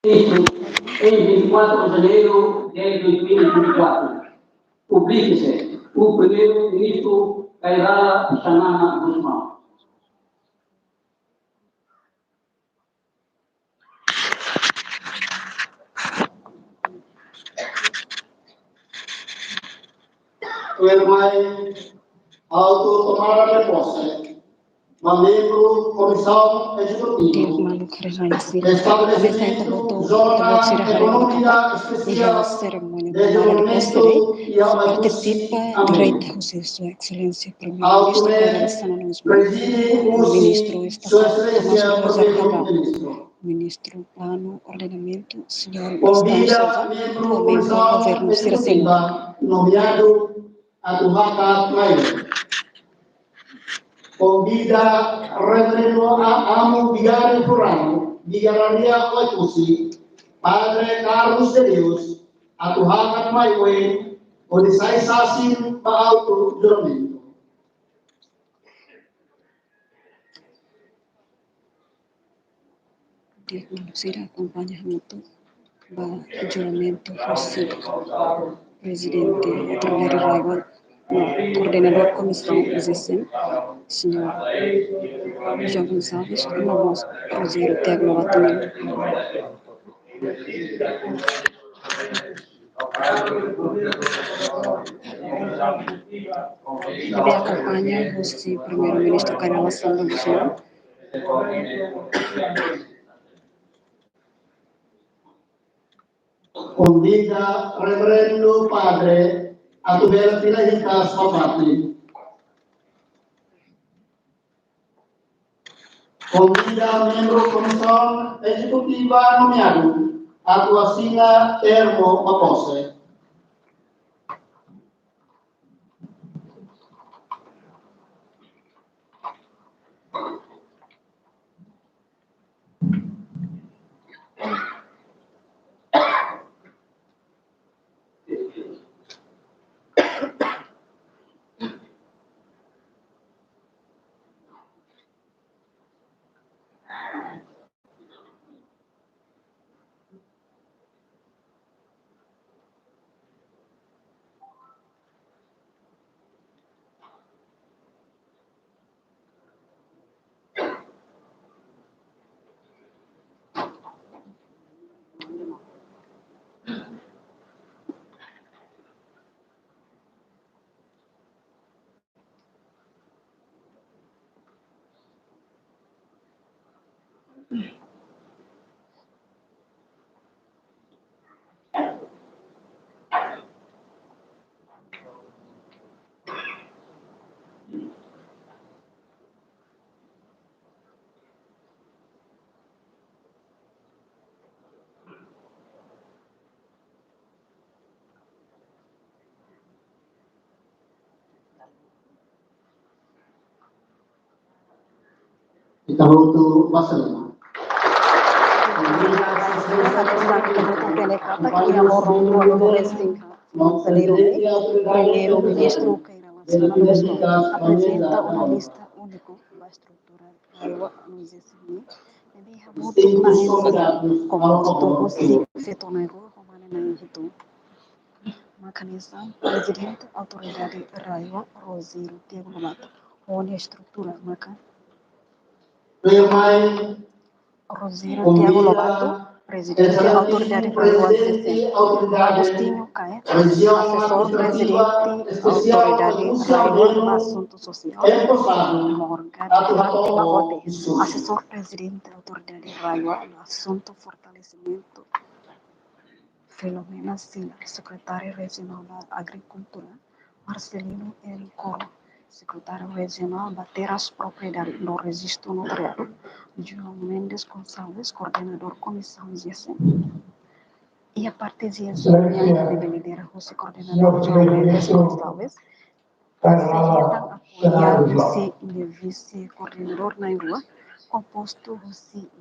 em 24 de janeiro de 2024. Publique-se o primeiro-ministro Kairala Xanana Guzmão. Firmai auto tomar a posse, membro Comissão Executiva, apresenta voto da Econômica Especial Especial de Desenvolvimento e participa direita Sua Excelência Primeiro-Ministro Carlos preside Ministro Sua Estatal Excelência Tomás José Primeiro Cabral, Ministro. Ministro Plano Ordenamento, Senhor Convida Gustavo membro Souza, membro do Governo Ciracema. Executiva nomeado Advocato Maior. Convida Reverendo Amo Vigário Furano, Vigararia Oitusi, Padre Carlos de Deus, Advocato Maior, Odissai Sassin, para auto juramento. Será acompanhamento do juramento do Presidente Attorney Raiva, Coordenador Comissão Exercem, Senhor João Gonçalves, Ramos Cruzeiro Tiago Lobato. Também acompanha o Primeiro-Ministro Kairala Samba Guzmão. Convida Reverendo Padre Atubela Filahita Sopati. Convida membro Comissão Executiva nomeado Atuacina Termo Mapose. Kita untuk masalah. Primeiro-Ministro Kairala Samba apresenta uma lista única da estrutura no exercício. Voto composto se tornou mecanismo presidente autoridade Raiva Roseiro Tiago Lobato onde a estrutura marca Roseiro Tiago Lobato presidente autoridade Raiva Agostinho Cae assessor presidente autoridade Raiva assunto social Morgana Fátima Botes assessor presidente autoridade Raiva assunto fortalecimento Filomena Sila, secretário regional da Agricultura, Marcelino L. Coro, secretário regional da Terras Propriedade do Registro Notariado, João Mendes Gonçalves, coordenador Comissão GESEM. E a participação de liderar o coordenador João Mendes Gonçalves, seria apoiar o vice-coordenador na rua, composto o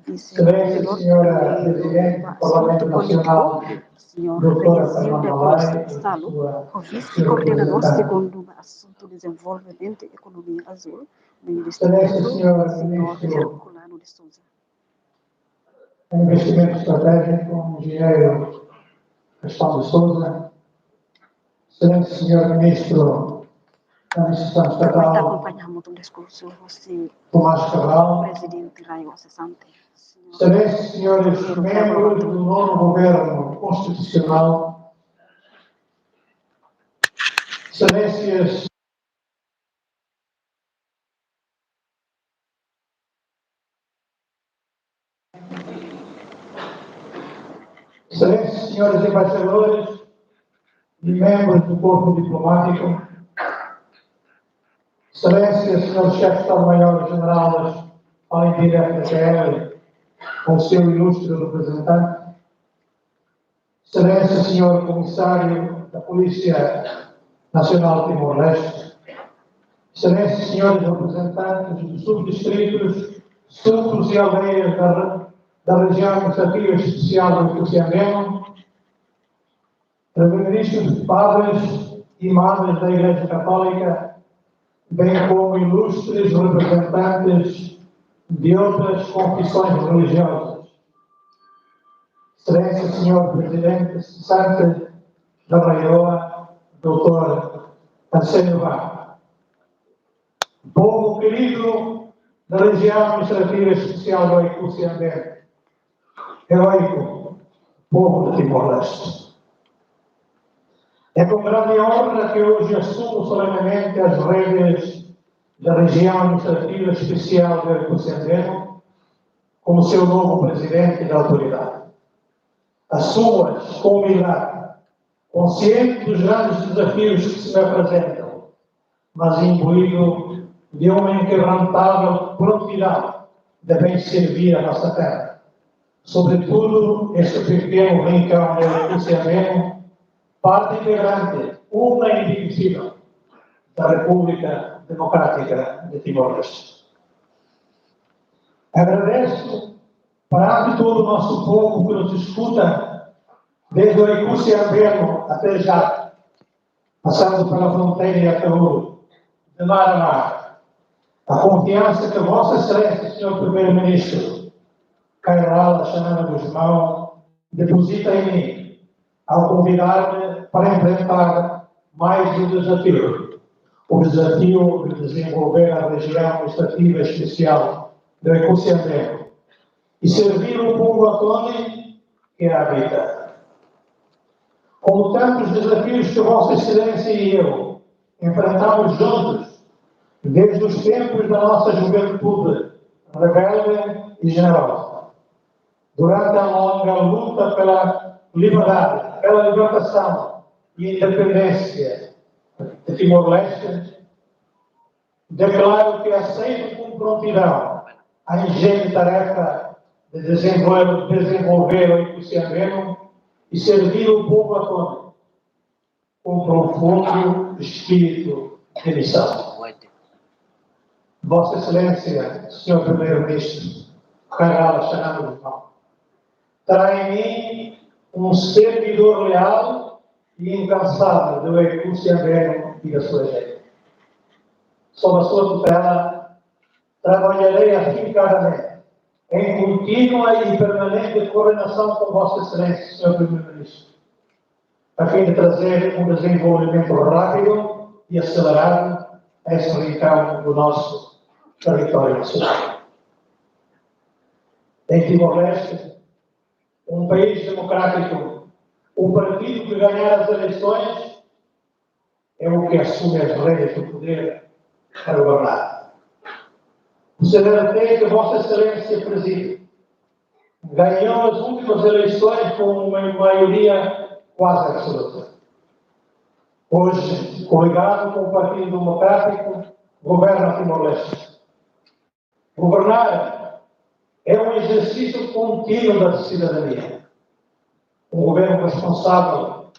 vice-coordenador do assunto político, senhor Reizio da Costa Salo, o vice-coordenador segundo o assunto desenvolvimento e economia azul, do investimento, senhor Herculano de Souza. em investimento estratégico, o engenheiro Gastão de Souza, excelente senhor ministro da Administração Ahorita Estatal, acompañamos un discurso assim, Tomás Cabral, presidente Raio Cessante, excelentes senhores membros do novo governo constitucional, excelências excelentes senhores embaixadores e membros do corpo diplomático, excelências senhores chefes de Estado-Maior-General, além de FDL, com o seu ilustre representante, excelência senhor comissário da Polícia Nacional de Timor-Leste, excelências senhores representantes dos subdistritos, súmulos e aldeias da região administrativa especial do Luciano, reverendos padres e madres da Igreja Católica, bem como ilustres representantes de outras confissões religiosas. Excelência Senhor Presidente Cessante da Raioa, Dr. Anselmo Vá. Povo querido da região administrativa especial do Luciano, heróico povo de Timor-Leste. É com grande honra que hoje assumo solenemente as rédeas da região administrativa especial do Luciano como seu novo presidente da autoridade. Assumo-as com humildade, consciente dos grandes desafios que se me apresentam, mas imbuído de uma inquebrantável prontidão de bem servir a nossa terra. Sobretudo, este pequeno rincão do Luciano, parte integrante, uma e indiscutível, da República Democrática de Timor-Leste. Agradeço para todo o nosso povo que nos escuta, desde o Luciano até já, passando pela fronteira e até o de mar a mar, a confiança que Vossa Excelência, Senhor Primeiro-Ministro, Cairala Xanana Guzmão, deposita em mim, ao convidar-me para enfrentar mais um desafio, o desafio de desenvolver a região administrativa especial do Luciano e servir o povo atone que a habita. Como tantos desafios que Vossa Excelência e eu enfrentamos juntos, desde os tempos da nossa juventude rebelde e generosa, durante a longa luta pela liberdade, pela libertação e independência de Timor-Leste, declaro que aceito com prontidão a ingente tarefa de desenvolver o Luciano e servir o povo atônito com profundo espírito de missão. Vossa Excelência, Senhor Primeiro-Ministro, Cairala Xanana Guzmão, terá em mim um servidor leal e incansável do Luciano e da sua gente. Sob a sua tutela, trabalharei afincadamente, em contínua e permanente coordenação com Vossa Excelência, Senhor Primeiro-Ministro, a fim de trazer um desenvolvimento rápido e acelerado a esse rincão do nosso território nacional. Em Timor-Leste, um país democrático, o partido que ganhar as eleições é o que assume as rédeas do poder para governar. O CDT que Vossa Excelência preside ganhou as últimas eleições com uma maioria quase absoluta. Hoje, coligado com o Partido Democrático, governa Timor-Leste. Governar é um exercício contínuo da cidadania. Um governo responsável,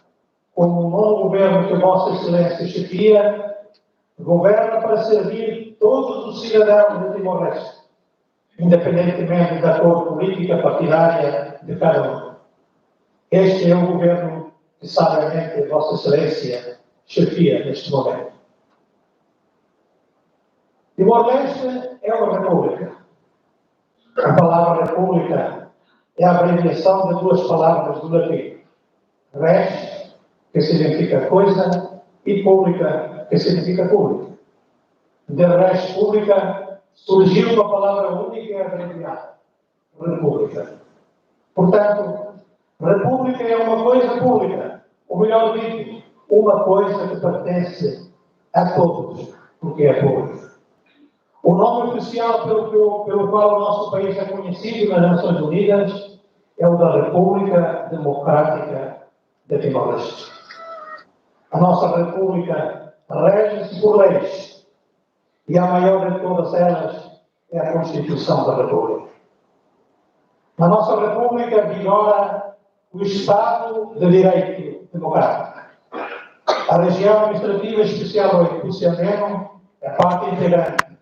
como o novo governo que Vossa Excelência chefia, governa para servir todos os cidadãos de Timor-Leste, independentemente da cor política partidária de cada um. Este é o governo que sabiamente Vossa Excelência chefia neste momento. Timor-Leste é uma república. A palavra república é a abreviação de duas palavras do latim. Res, que significa coisa, e pública, que significa público. De res pública surgiu uma palavra única e abreviada. República. Portanto, república é uma coisa pública. Ou melhor dito, uma coisa que pertence a todos, porque é público. O nome oficial pelo qual o nosso país é conhecido nas Nações Unidas é o da República Democrática de Timor-Leste. A nossa República rege-se por leis, e a maior de todas elas é a Constituição da República. Na nossa República vigora o Estado de Direito Democrático. A região administrativa especial do Luciano é parte integrante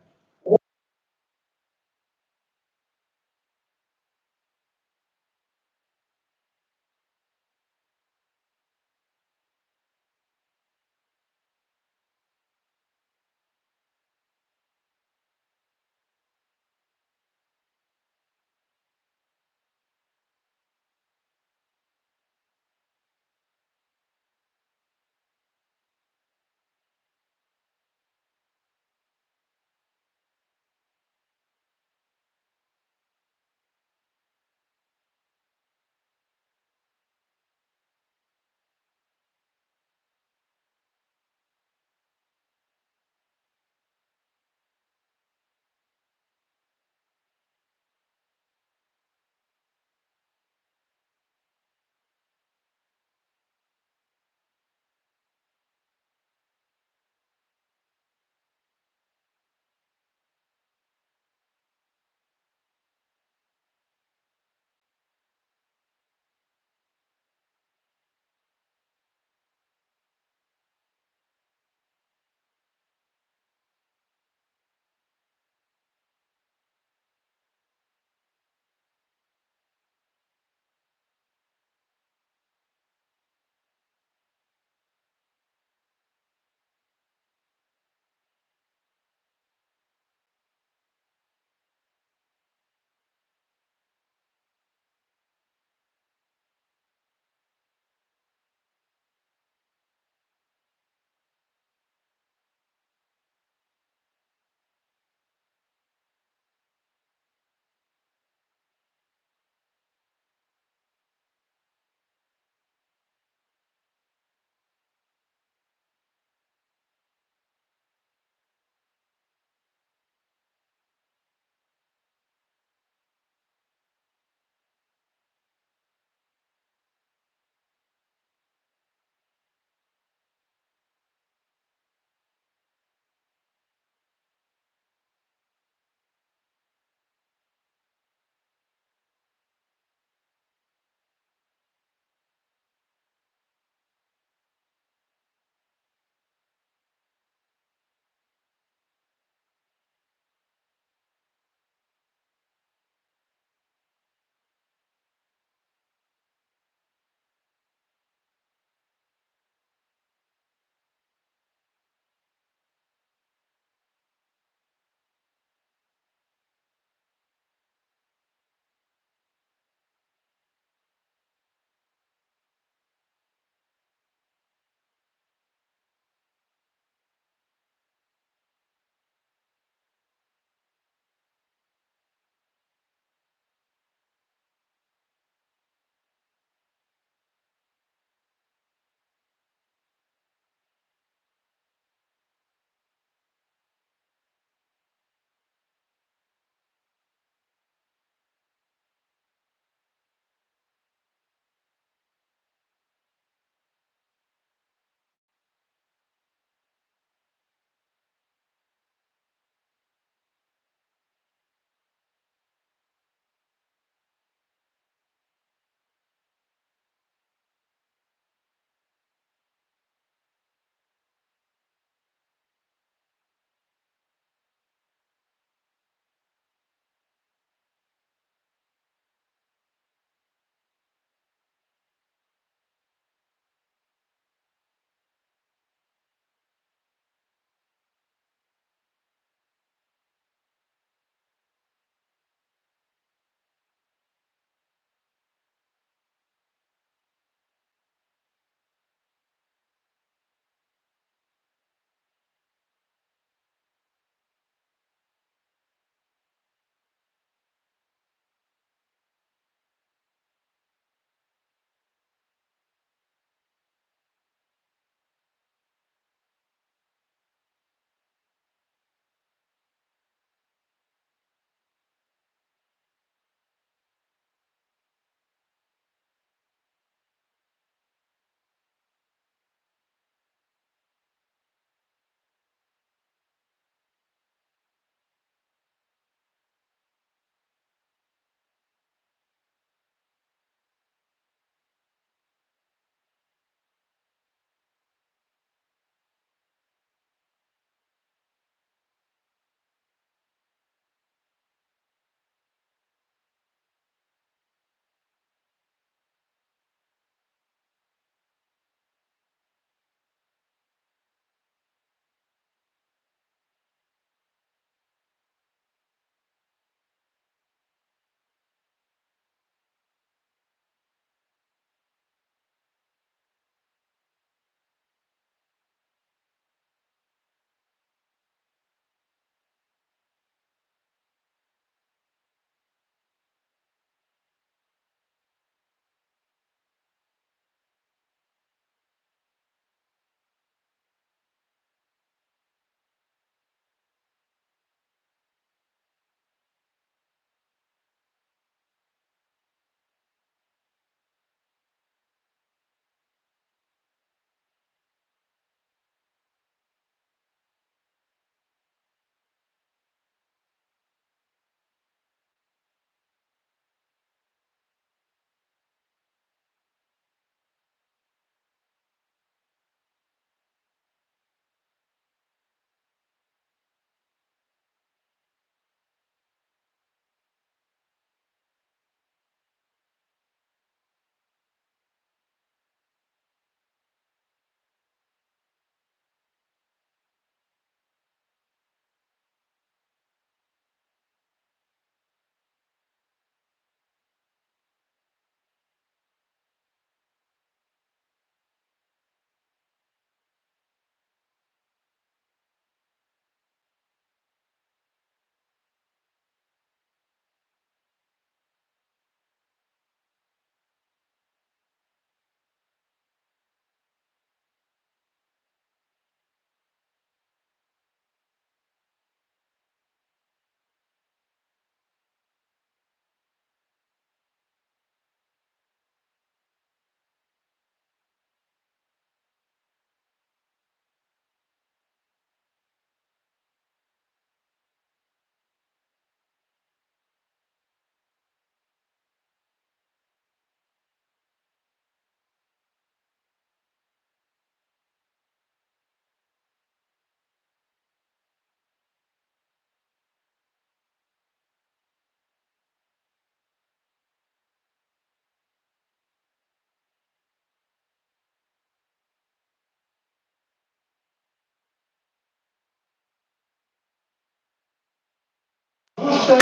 denúncia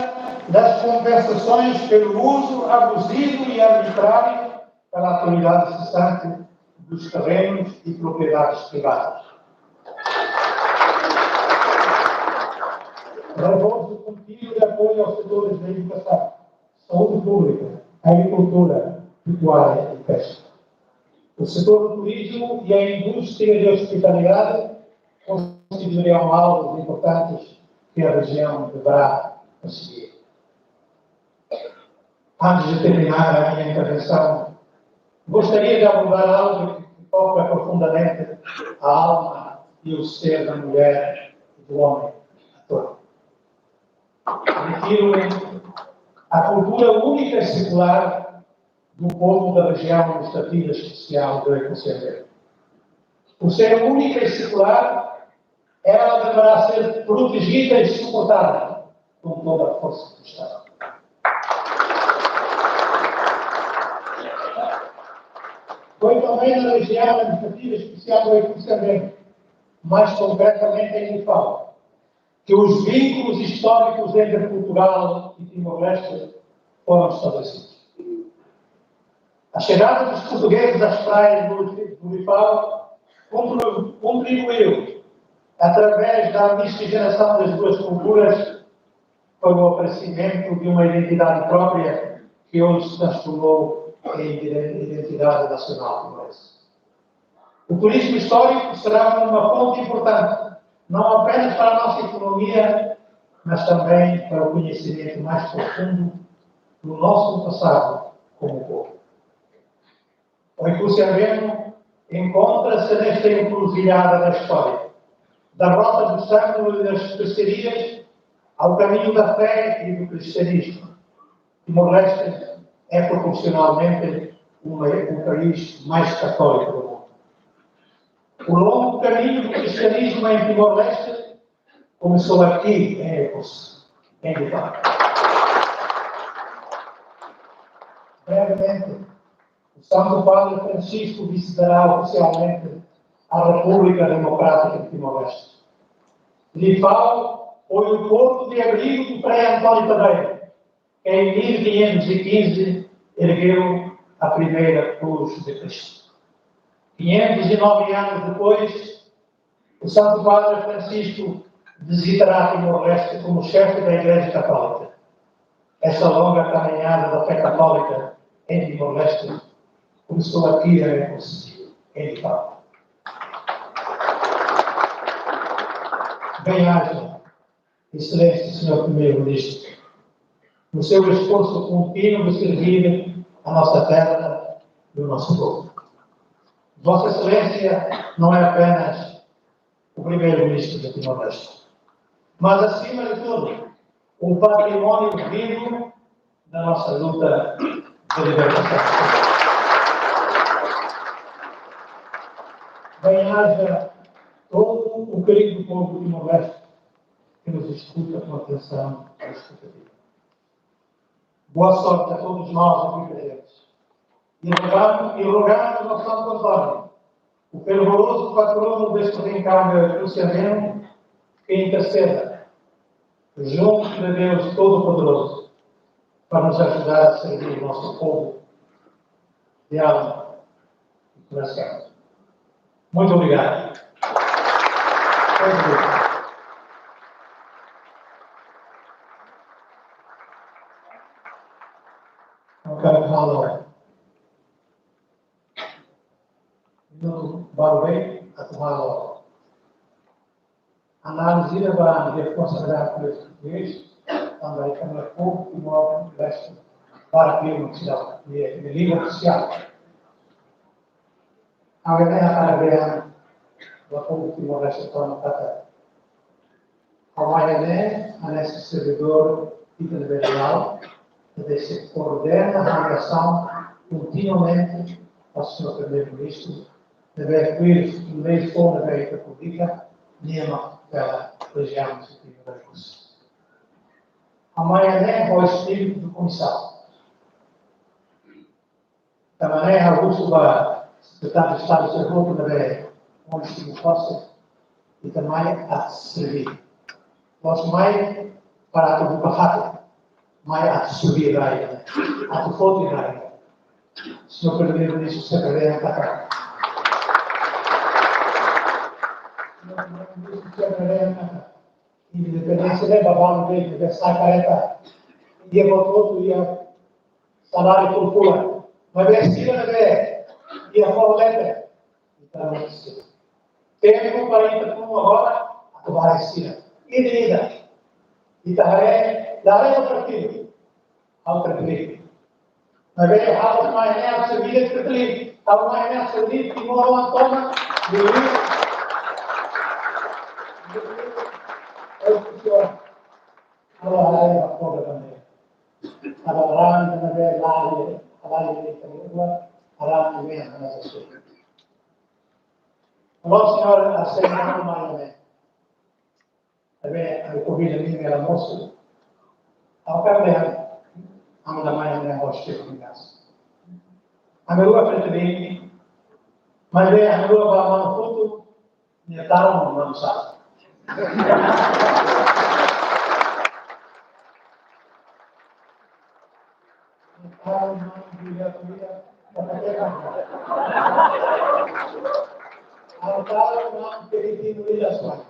das compensações pelo uso abusivo e arbitrário pela autoridade cessante dos terrenos e propriedades privadas. Reforço contínuo de apoio aos setores da educação, saúde pública, agricultura, pecuária e pesca. O setor do turismo e a indústria de hospitalidade constituirão alvos importantes que a região deverá conseguir. Antes de terminar a minha intervenção, gostaria de abordar algo que toca profundamente a alma e o ser da mulher e do homem ator. Refiro à cultura única e secular do povo da região administrativa especial do Ecocentro. Por ser única e secular, ela deverá ser protegida e suportada com toda a força do Estado. Foi também na região administrativa especial do Ecocentro, mais concretamente em Lifau, que os vínculos históricos entre Portugal e Timor-Leste foram estabelecidos. A chegada dos portugueses às praias do Lifau contribuiu, através da miscigenação das duas culturas, para o aparecimento de uma identidade própria que hoje se transformou em identidade nacional timorense. O turismo histórico será uma fonte importante, não apenas para a nossa economia, mas também para o conhecimento mais profundo do nosso passado como povo. O Ecocentro encontra-se nesta encruzilhada da história, da rota do sangue e das especiarias ao caminho da fé e do cristianismo. Timor-Leste é proporcionalmente o país mais católico do mundo. O longo caminho do cristianismo em Timor-Leste começou aqui, em Ecos, em Lifau. Brevemente, o Santo Padre Francisco visitará oficialmente a República Democrática de Timor-Leste. Lifau foi o porto de abrigo do Frei António Tadeia, que em 1515 ergueu a primeira cruz de Cristo. 509 anos depois, o Santo Padre Francisco visitará Timor-Leste como chefe da Igreja Católica. Essa longa caminhada da fé católica em Timor-Leste começou aqui em Lifau. Bem-aja, Excelência Senhor Primeiro-Ministro, no seu esforço contínuo de servir a nossa terra e o nosso povo. Vossa Excelência não é apenas o Primeiro-Ministro de Timor-Leste, mas, acima de tudo, um patrimônio vivo da nossa luta de libertação. Bem-aja todo o querido povo de Timor-Leste que nos escuta com atenção e escutativa. Boa sorte a todos nós aqui presentes. E rogamos ao Santo Antônio, o fervoroso patrono deste reencarne cruciano, que interceda junto de Deus Todo-Poderoso para nos ajudar a servir o nosso povo de alma e coração. Muito obrigado. Muito obrigado. Halo. Minuto baru atau halo. Análise da responsabilidade português também como povo e modo leste para a oficial de língua oficial. Agora a carreira do povo que mora leste para kata. Amanhã a nesse servidor internacional que se coordena a relação continuamente ao Sr. Primeiro-Ministro, deve cumprir o lei fora da República, nenhuma pela região administrativa da Rússia. Amanhã é o espírito do comissário. Da maneira, a Rússia vai secretário de Estado de Roupa deve onde se possa e também a servir. Nós mais para a República Rápida. Mai atu suri raya, atu foti raya. Senhor Primeiro-Ministro, Secretário da Câmara. Senhor Primeiro-Ministro, Secretário da Câmara. Independência de babão dele, de sacareta. Dia votou, ia salário popular. Mas é assim, né? Ia forleta. Então, assim. Tem um país como agora, a vai assim. E de vida. E daí, daí o partido. Ao partido. Mas é algo mais é a servir de cliente, algo mais é a servir de modo antônimo, de vir. Agora é uma coisa também. Agora também é lá também a nossa coisa. Agora senhor a semana mais também a comida minha era moço. Ao perder ang damay ng hostel ng gas. Ang lugar preferente, mas é ang lugar para mga foto, niya tao ng manusa. Ang tao ng biya-biya, kapatid. Ang tao ng Pilipino Ilaswan.